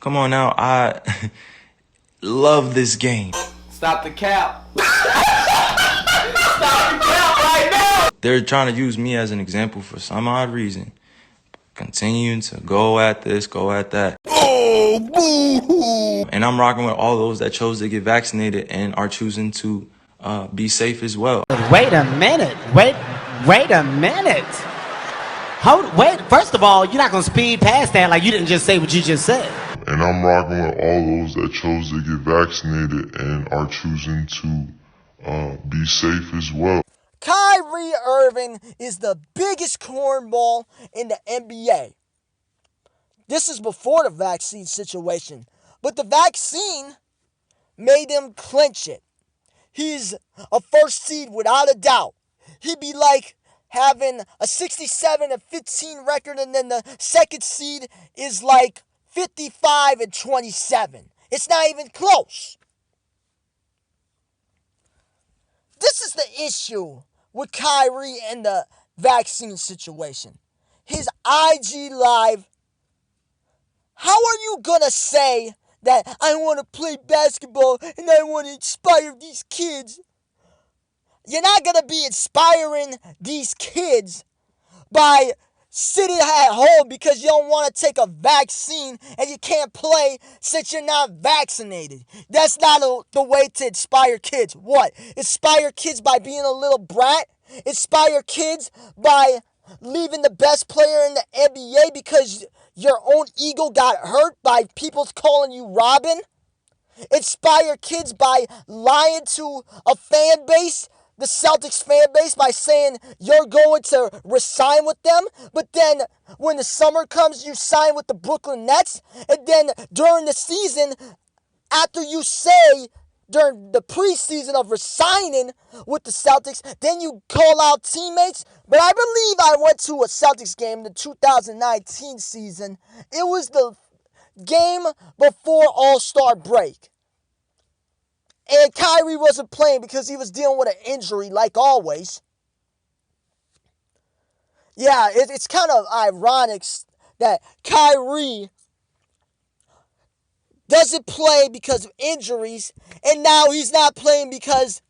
Come on now, I love this game. Stop the cap. Stop the cap right now. They're trying to use me as an example for some odd reason. Continuing to go at this, go at that. Oh, boo-hoo! And I'm rocking with all those that chose to get vaccinated and are choosing to be safe as well. Wait a minute. Wait a minute. Wait, first of all, you're not going to speed past that like you didn't just say what you just said. And I'm rocking with all those that chose to get vaccinated and are choosing to be safe as well. Kyrie Irving is the biggest cornball in the NBA. This is before the vaccine situation. But the vaccine made him clinch it. He's a first seed without a doubt. He'd be like having a 67-15 record, and then the second seed is like 55-27. It's not even close. This is the issue with Kyrie and the vaccine situation. His IG Live. How are you going to say that I want to play basketball and I want to inspire these kids? You're not going to be inspiring these kids by sitting at home because you don't want to take a vaccine and you can't play since you're not vaccinated. That's not the way to inspire kids. What? Inspire kids by being a little brat? Inspire kids by leaving the best player in the NBA because your own ego got hurt by people calling you Robin? Inspire kids by lying to a fan base, the Celtics fan base, by saying you're going to resign with them, but then when the summer comes, you sign with the Brooklyn Nets, and then during the season, after you say during the preseason of resigning with the Celtics, then you call out teammates. But I believe I went to a Celtics game in the 2019 season. It was the game before All-Star break. And Kyrie wasn't playing because he was dealing with an injury, like always. Yeah, it's kind of ironic that Kyrie doesn't play because of injuries, and now he's not playing because,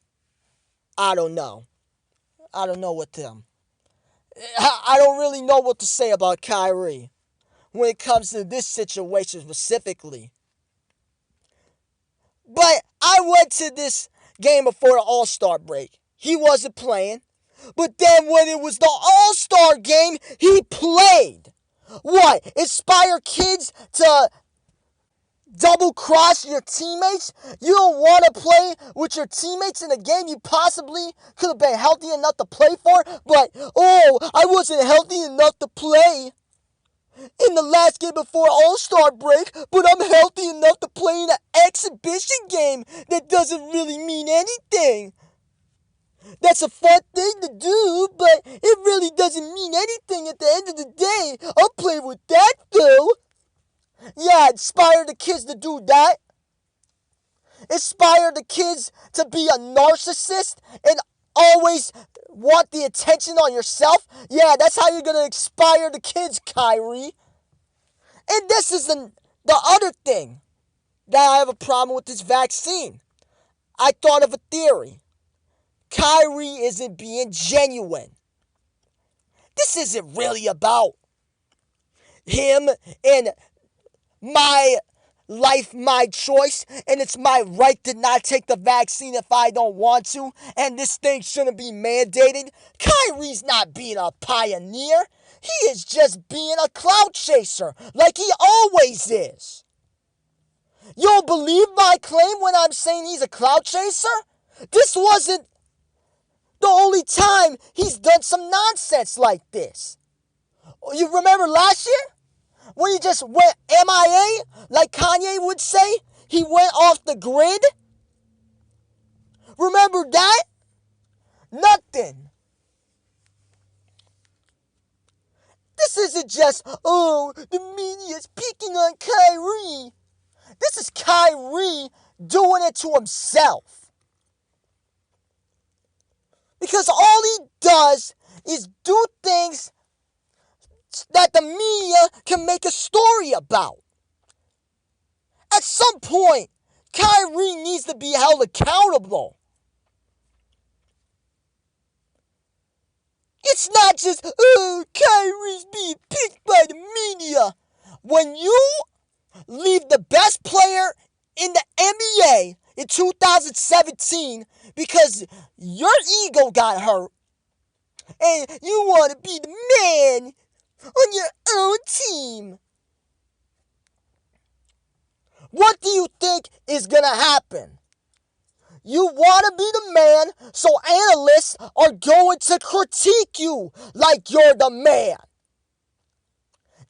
I don't know. I don't know what them. I don't really know what to say about Kyrie when it comes to this situation specifically. But I went to this game before the All-Star break. He wasn't playing. But then when it was the All-Star game, he played. What? Inspire kids to double-cross your teammates? You don't want to play with your teammates in a game you possibly could have been healthy enough to play for, but, I wasn't healthy enough to play in the last game before All-Star break, but I'm healthy enough to play in an exhibition game that doesn't really mean anything. That's a fun thing to do, but it really doesn't mean anything at the end of the day. I'll play with that, though. Yeah, inspire the kids to do that. Inspire the kids to be a narcissist and always want the attention on yourself. Yeah, that's how you're going to inspire the kids, Kyrie. And this is the other thing that I have a problem with this vaccine. I thought of a theory. Kyrie isn't being genuine. This isn't really about him and my life, my choice, and it's my right to not take the vaccine if I don't want to, and this thing shouldn't be mandated. Kyrie's not being a pioneer. He is just being a clout chaser, like he always is. You don't believe my claim when I'm saying he's a clout chaser? This wasn't the only time he's done some nonsense like this. You remember last year? When he just went MIA, like Kanye would say, he went off the grid. Remember that? Nothing. This isn't just, the media's picking on Kyrie. This is Kyrie doing it to himself. Because all he does is do things that the media can make a story about. some point, Kyrie needs to be held accountable. It's not just, oh, Kyrie's being picked by the media. When you leave the best player in the NBA in 2017 because your ego got hurt and you want to be the man on your own team, what do you think is going to happen? You want to be the man, so analysts are going to critique you like you're the man.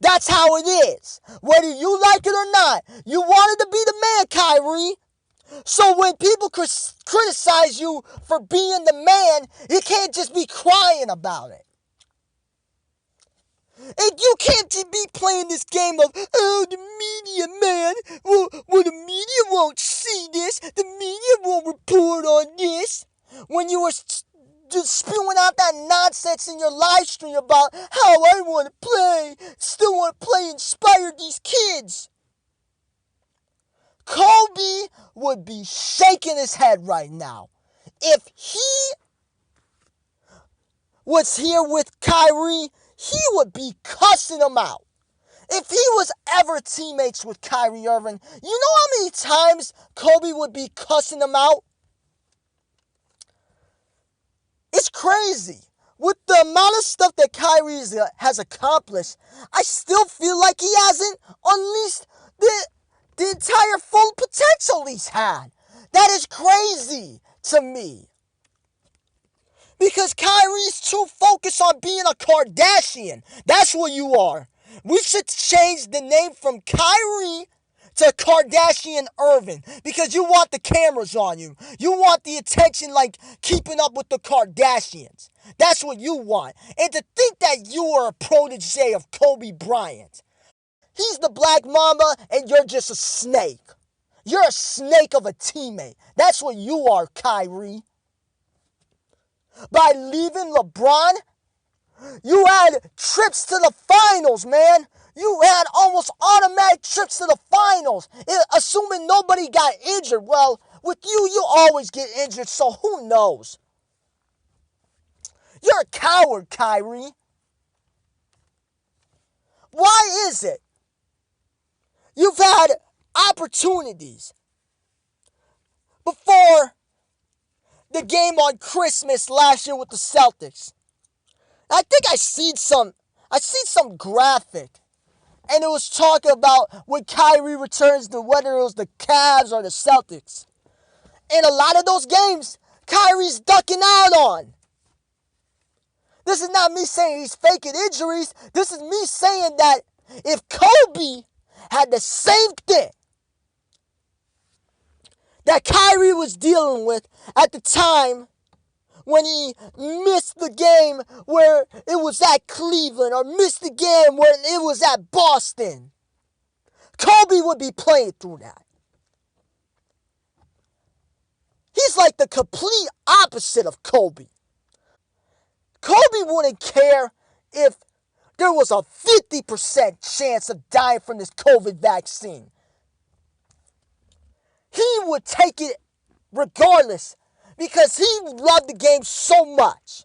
That's how it is. Whether you like it or not, you wanted to be the man, Kyrie. So when people criticize you for being the man, you can't just be crying about it. And you can't just be playing this game of, oh, the media, man. Well, the media won't see this. The media won't report on this. When you were just spewing out that nonsense in your live stream about how I want to play, still want to play, inspire these kids. Kobe would be shaking his head right now if he was here with Kyrie. He would be cussing him out. If he was ever teammates with Kyrie Irving, you know how many times Kobe would be cussing him out? It's crazy. With the amount of stuff that Kyrie has accomplished, I still feel like he hasn't unleashed the entire full potential he's had. That is crazy to me. Because Kyrie's too focused on being a Kardashian. That's what you are. We should change the name from Kyrie to Kardashian Irving. Because you want the cameras on you. You want the attention like keeping up with the Kardashians. That's what you want. And to think that you are a protege of Kobe Bryant. He's the Black Mamba and you're just a snake. You're a snake of a teammate. That's what you are, Kyrie. By leaving LeBron, you had trips to the finals, man. You had almost automatic trips to the finals, assuming nobody got injured. Well, with you, you always get injured, so who knows? You're a coward, Kyrie. Why is it? You've had opportunities before the game on Christmas last year with the Celtics. I think I seen some graphic, and it was talking about when Kyrie returns to whether it was the Cavs or the Celtics. And a lot of those games, Kyrie's ducking out on. This is not me saying he's faking injuries. This is me saying that if Kobe had the same thing that Kyrie was dealing with at the time when he missed the game where it was at Cleveland or missed the game where it was at Boston, Kobe would be playing through that. He's like the complete opposite of Kobe. Kobe wouldn't care if there was a 50% chance of dying from this COVID vaccine. He would take it regardless because he loved the game so much.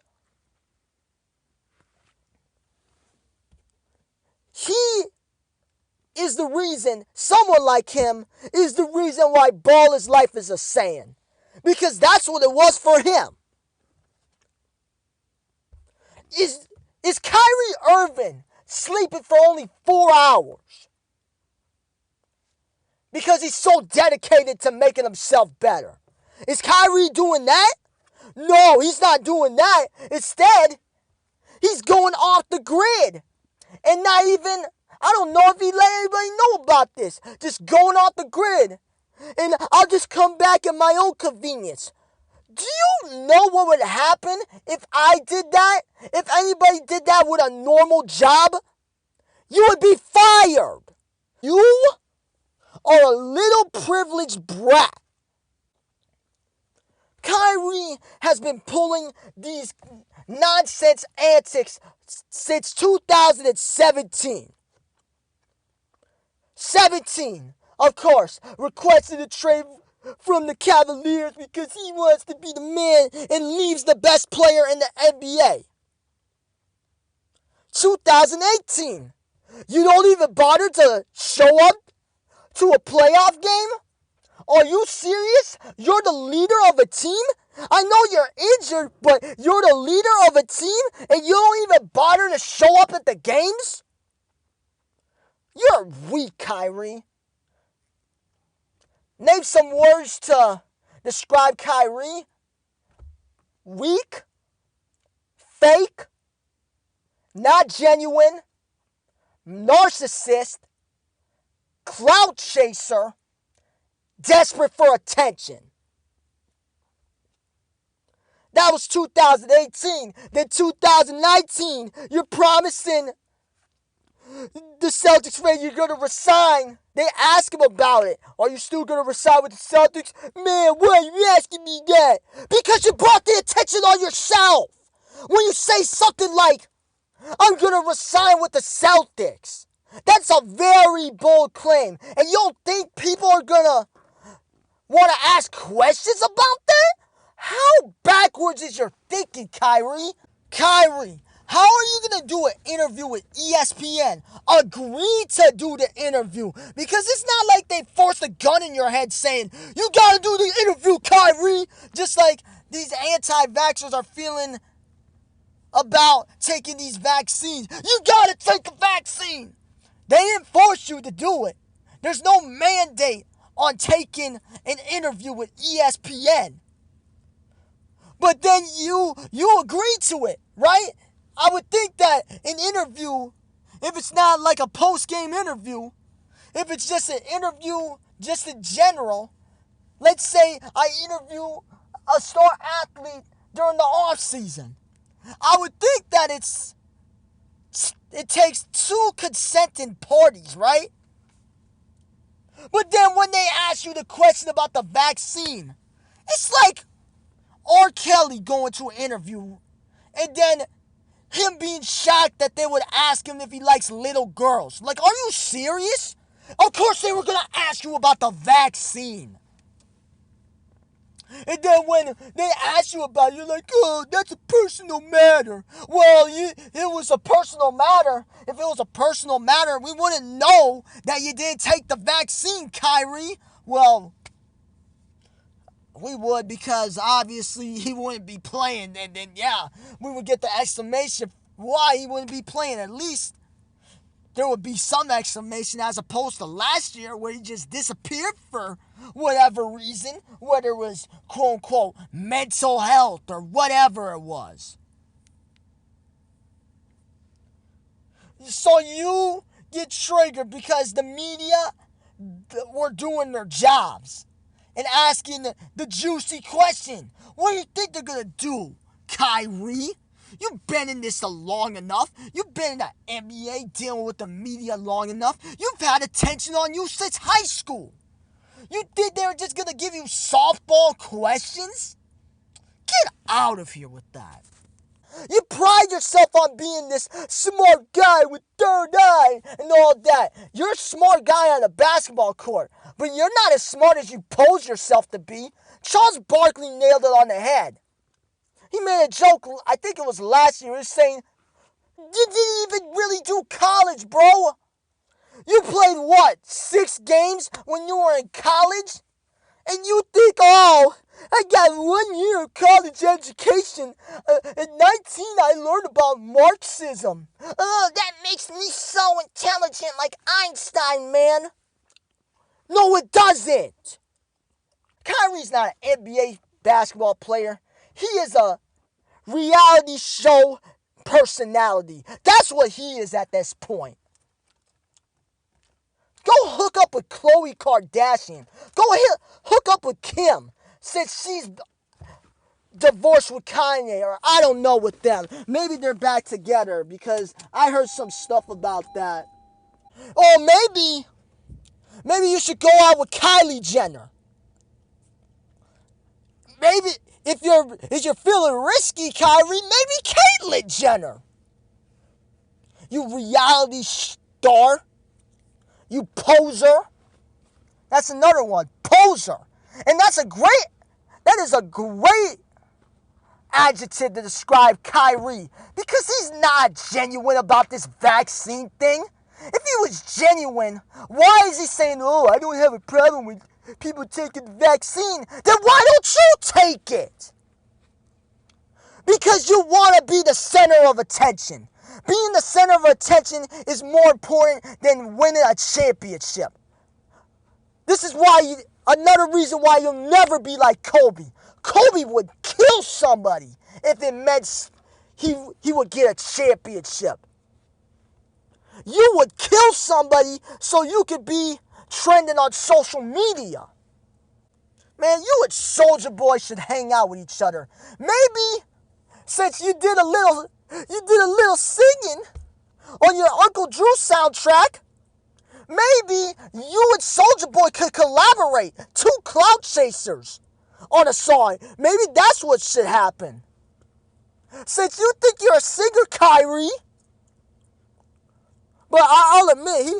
He is the reason, someone like him is the reason why ball is life is a saying. Because that's what it was for him. Is Kyrie Irving sleeping for only 4 hours? Because he's so dedicated to making himself better. Is Kyrie doing that? No, he's not doing that. Instead, he's going off the grid. And not even, I don't know if he let anybody know about this. Just going off the grid. And I'll just come back at my own convenience. Do you know what would happen if I did that? If anybody did that with a normal job? You would be fired. You are a little privileged brat. Kyrie has been pulling these nonsense antics since 2017. of course, requested a trade from the Cavaliers because he wants to be the man and leaves the best player in the NBA. 2018, you don't even bother to show up to a playoff game? Are you serious? You're the leader of a team? I know you're injured, but you're the leader of a team and you don't even bother to show up at the games? You're weak, Kyrie. Name some words to describe Kyrie. Weak, fake, not genuine, narcissist, clout chaser, desperate for attention. That was 2018. Then 2019, you're promising the Celtics fan you're going to resign. They ask him about it. Are you still going to resign with the Celtics? Man, why are you asking me that? Because you brought the attention on yourself. When you say something like, I'm going to resign with the Celtics. That's a very bold claim. And you don't think people are going to want to ask questions about that? How backwards is your thinking, Kyrie? Kyrie, how are you going to do an interview with ESPN? Agree to do the interview. Because it's not like they forced a gun in your head saying, you got to do the interview, Kyrie. Just like these anti-vaxxers are feeling about taking these vaccines. You got to take a vaccine. They didn't force you to do it. There's no mandate on taking an interview with ESPN. But then you agree to it, right? I would think that an interview, if it's not like a post-game interview, if it's just an interview just in general, let's say I interview a star athlete during the off season, I would think that it takes two consenting parties, right? But then when they ask you the question about the vaccine, it's like R. Kelly going to an interview and then him being shocked that they would ask him if he likes little girls. Like, are you serious? Of course they were going to ask you about the vaccine. And then when they ask you about it, you're like, oh, that's a personal matter. Well, it was a personal matter. If it was a personal matter, we wouldn't know that you didn't take the vaccine, Kyrie. Well, we would, because obviously he wouldn't be playing. And then, yeah, we would get the explanation why he wouldn't be playing. At least there would be some explanation, as opposed to last year where he just disappeared for whatever reason, whether it was quote-unquote mental health or whatever it was. So you get triggered because the media were doing their jobs and asking the juicy question. What do you think they're going to do, Kyrie? You've been in this long enough. You've been in the NBA dealing with the media long enough. You've had attention on you since high school. You think they were just going to give you softball questions? Get out of here with that. You pride yourself on being this smart guy with third eye and all that. You're a smart guy on the basketball court, but you're not as smart as you pose yourself to be. Charles Barkley nailed it on the head. He made a joke, I think it was last year, he was saying, you didn't even really do college, bro. You played what, 6 games when you were in college? And you think, oh, I got 1 year of college education. At 19, I learned about Marxism. Oh, that makes me so intelligent like Einstein, man. No, it doesn't. Kyrie's not an NBA basketball player. He is a reality show personality. That's what he is at this point. Go hook up with Khloe Kardashian. Go hook up with Kim, since she's divorced with Kanye, or I don't know with them. Maybe they're back together, because I heard some stuff about that. Or maybe you should go out with Kylie Jenner. Maybe if you're feeling risky, Kyrie, maybe Caitlyn Jenner. You reality star. You poser. That's another one. Poser. And that is a great adjective to describe Kyrie, because he's not genuine about this vaccine thing. If he was genuine, why is he saying, oh, I don't have a problem with people taking the vaccine? Then why don't you take it? Because you want to be the center of attention. Being the center of attention is more important than winning a championship. This is another reason why you'll never be like Kobe. Kobe would kill somebody if it meant he would get a championship. You would kill somebody so you could be trending on social media. Man, you and Soulja Boy should hang out with each other. Maybe since you did a little singing on your Uncle Drew soundtrack, maybe you and Soulja Boy could collaborate. Two clout chasers on a song. Maybe that's what should happen. Since you think you're a singer, Kyrie, but I'll admit he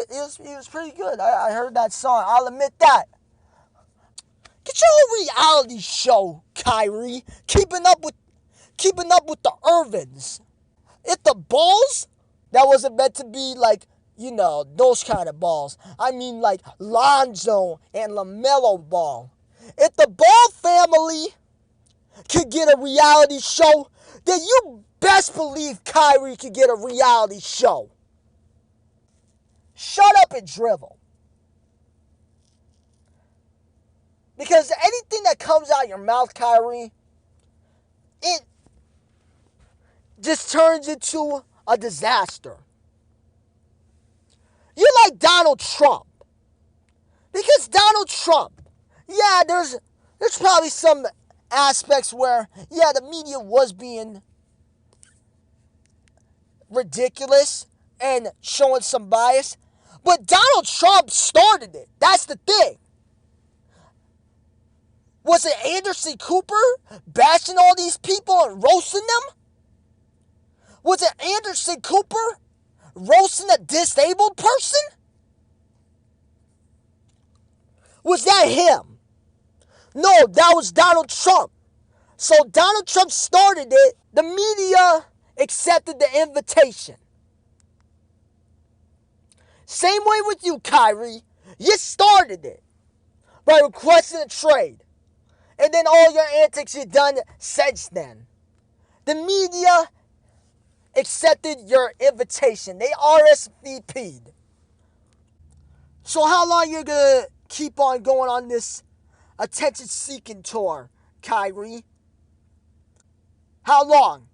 was pretty good. I heard that song. I'll admit that. Get your own reality show, Kyrie. Keeping up with the Irvings. If the balls, that wasn't meant to be like, those kind of balls. I mean like Lonzo and LaMelo Ball. If the Ball family could get a reality show, then you best believe Kyrie could get a reality show. Shut up and drivel. Because anything that comes out of your mouth, Kyrie, it just turns into a disaster. You're like Donald Trump. Because Donald Trump, yeah, there's probably some aspects where, yeah, the media was being ridiculous and showing some bias. But Donald Trump started it. That's the thing. Was it Anderson Cooper bashing all these people and roasting them? Was it Anderson Cooper roasting a disabled person? Was that him? No, that was Donald Trump. So Donald Trump started it. The media accepted the invitation. Same way with you, Kyrie. You started it by requesting a trade. And then all your antics you've done since then. The media accepted your invitation. They RSVP'd. So how long you gonna keep on going on this attention-seeking tour, Kyrie? How long?